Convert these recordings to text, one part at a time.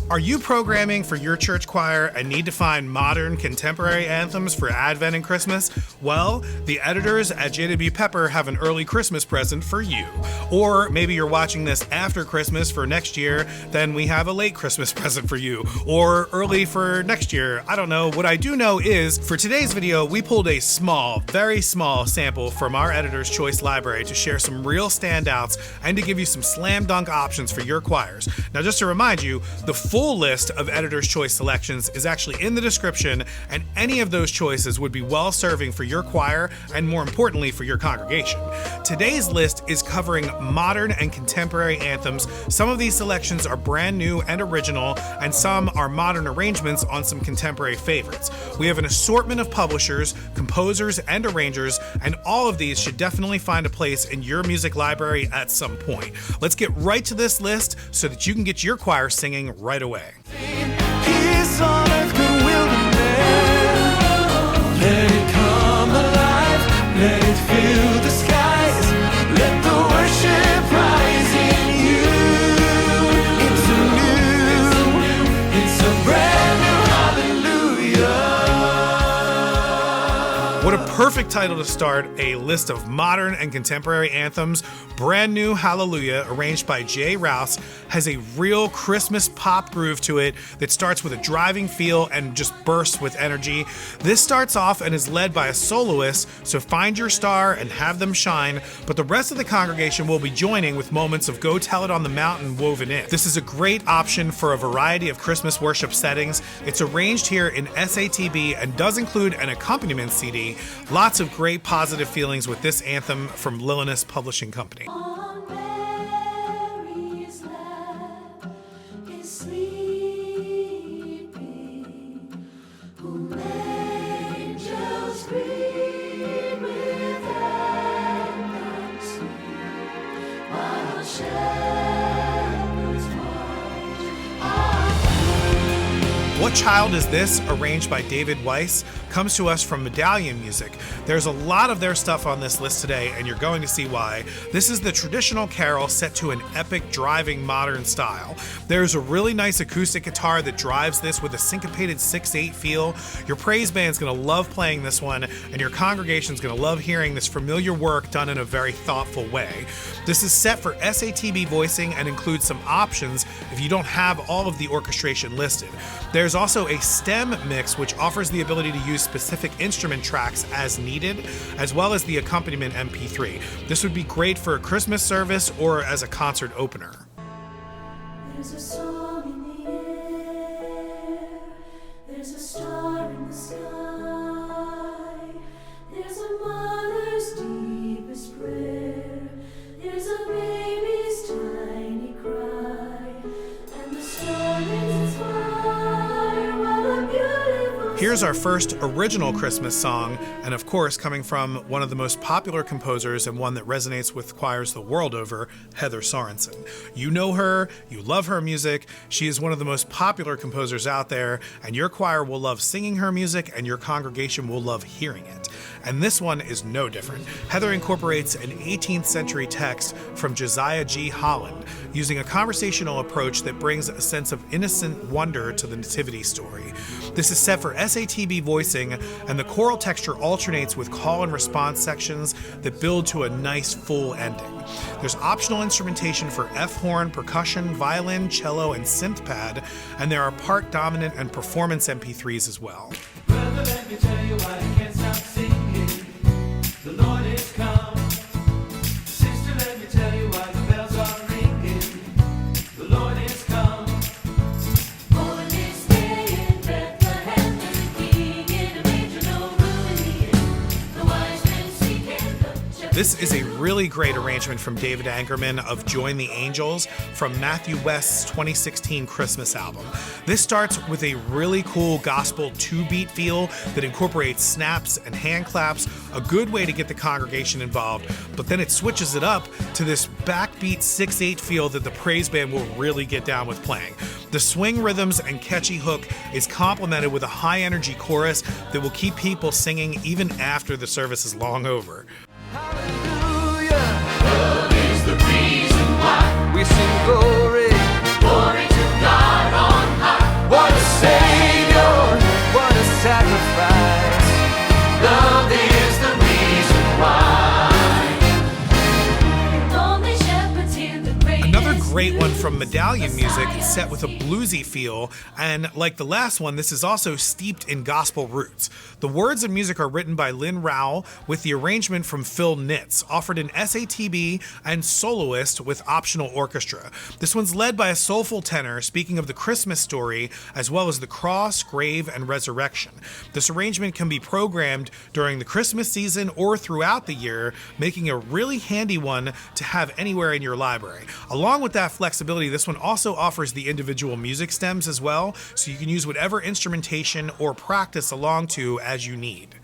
Are you programming for your church choir and need to find modern, contemporary anthems for Advent and Christmas? Well, the editors at JW Pepper have an early Christmas present for you. Or maybe you're watching this after Christmas for next year, then we have a late Christmas present for you. Or early for next year, I don't know. What I do know is, for today's video, we pulled a small, very small sample from our Editor's Choice library to share some real standouts and to give you some slam dunk options for your choirs. Now, just to remind you, the full list of Editor's Choice selections is actually in the description, and any of those choices would be well serving for your choir and, more importantly, for your congregation. Today's list is covering modern and contemporary anthems. Some of these selections are brand new and original, and some are modern arrangements on some contemporary favorites. We have an assortment of publishers, composers, and arrangers, and all of these should definitely find a place in your music library at some point. Let's get right to this list so that you can get your choir singing right away. Peace on earth, goodwill to men. Let it come alive, let it fill the skies. Let the worship rise in you. It's a new, it's a brand new hallelujah. What a perfect title to start a list of modern and contemporary anthems. Brand New Hallelujah, arranged by Jay Rouse, has a real Christmas pop groove to it that starts with a driving feel and just bursts with energy. This starts off and is led by a soloist, so find your star and have them shine, but the rest of the congregation will be joining with moments of Go Tell It on the Mountain woven in. This is a great option for a variety of Christmas worship settings. It's arranged here in SATB and does include an accompaniment CD. Lots of great positive feelings with this anthem from Lilinas Publishing Company. On Mary's lap is sleeping, whom angels greet with anthem sweet, while shepherds watch our What Child Is This, arranged by David Weiss, comes to us from Medallion Music. There's a lot of their stuff on this list today, and you're going to see why. This is the traditional carol set to an epic, driving, modern style. There's a really nice acoustic guitar that drives this with a syncopated 6/8 feel. Your praise band's gonna love playing this one, and your congregation's gonna love hearing this familiar work done in a very thoughtful way. This is set for SATB voicing and includes some options if you don't have all of the orchestration listed. There's also a stem mix, which offers the ability to use specific instrument tracks as needed, as well as the accompaniment MP3. This would be great for a Christmas service or as a concert opener. There's a song in the air, there's a star in the sky, there's a mother's deepest prayer, there's a baby's tiny cry, and the star is its fire while a beautiful Here's our first original Christmas song, and of course coming from one of the most popular composers and one that resonates with choirs the world over, Heather Sorensen. You know her, you love her music, she is one of the most popular composers out there, and your choir will love singing her music and your congregation will love hearing it. And this one is no different. Heather incorporates an 18th century text from Josiah G. Holland, using a conversational approach that brings a sense of innocent wonder to the nativity story. This is set for SATB voicing, and the choral texture alternates with call and response sections that build to a nice full ending. There's optional instrumentation for F horn, percussion, violin, cello, and synth pad, and there are part dominant and performance MP3s as well. Brother, let me tell you why you can't stop singing. The Lord is come. Sister, let me tell you why the bells are ringing. The Lord is come. On this day in Bethlehem, there's a king in a manger, no room in the inn. The wise men seek and the shepherds. This is a really great arrangement from David Angerman of Join the Angels from Matthew West's 2016 Christmas album. This starts with a really cool gospel 2-beat feel that incorporates snaps and hand claps, a good way to get the congregation involved, but then it switches it up to this backbeat 6/8 feel that the praise band will really get down with playing. The swing rhythms and catchy hook is complemented with a high energy chorus that will keep people singing even after the service is long over. Hallelujah. Love is the reason why We sing glory. glory to God on high. medallion music set with a bluesy feel, and like the last one, this is also steeped in gospel roots. The words and music are written by Lynn Rowell with the arrangement from Phil Nitz, offered in SATB and soloist with optional orchestra. This one's led by a soulful tenor speaking of the Christmas story as well as the cross, grave, and resurrection. This arrangement can be programmed during the Christmas season or throughout the year, making a really handy one to have anywhere in your library. Along with that flexibility, this one also offers the individual music stems as well, so you can use whatever instrumentation or practice along to as you need.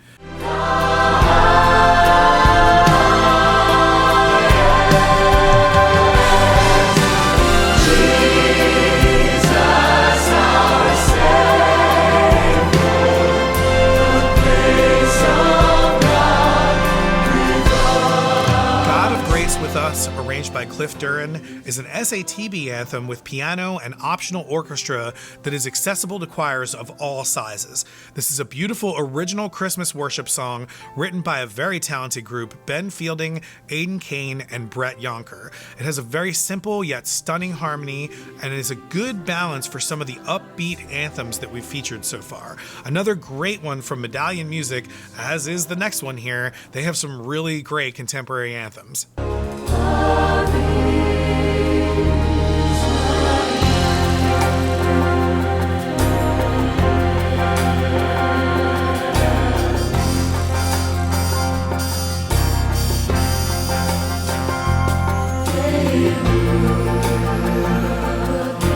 With Us, arranged by Cliff Duran, is an SATB anthem with piano and optional orchestra that is accessible to choirs of all sizes. This is a beautiful original Christmas worship song written by a very talented group, Ben Fielding, Aidan Kane, and Brett Yonker. It has a very simple yet stunning harmony and is a good balance for some of the upbeat anthems that we've featured so far. Another great one from Medallion Music, as is the next one here. They have some really great contemporary anthems.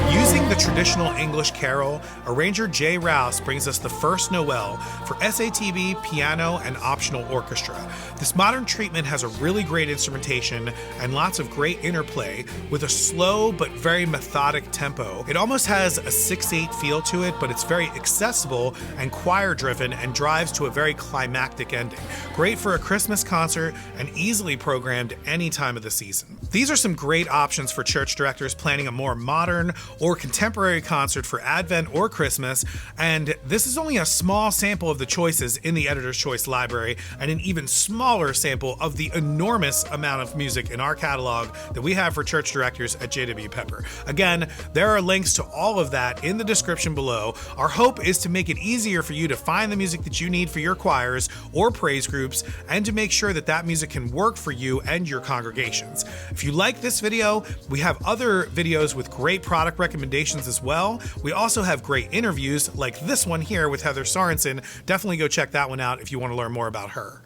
Using the traditional English carol, arranger Jay Rouse brings us the First Noel for SATB, piano, and optional orchestra. This modern treatment has a really great instrumentation and lots of great interplay with a slow but very methodic tempo. It almost has a 6/8 feel to it, but it's very accessible and choir-driven and drives to a very climactic ending. Great for a Christmas concert and easily programmed any time of the season. These are some great options for church directors planning a more modern or contemporary concert for Advent or Christmas, and this is only a small sample of the choices in the Editor's Choice library and an even smaller sample of the enormous amount of music in our catalog that we have for church directors at JW Pepper. Again, there are links to all of that in the description below. Our hope is to make it easier for you to find the music that you need for your choirs or praise groups and to make sure that that music can work for you and your congregations. If you like this video, we have other videos with great product recommendations as well. We also have great interviews like this one here with Heather Sorensen. Definitely go check that one out if you want to learn more about her.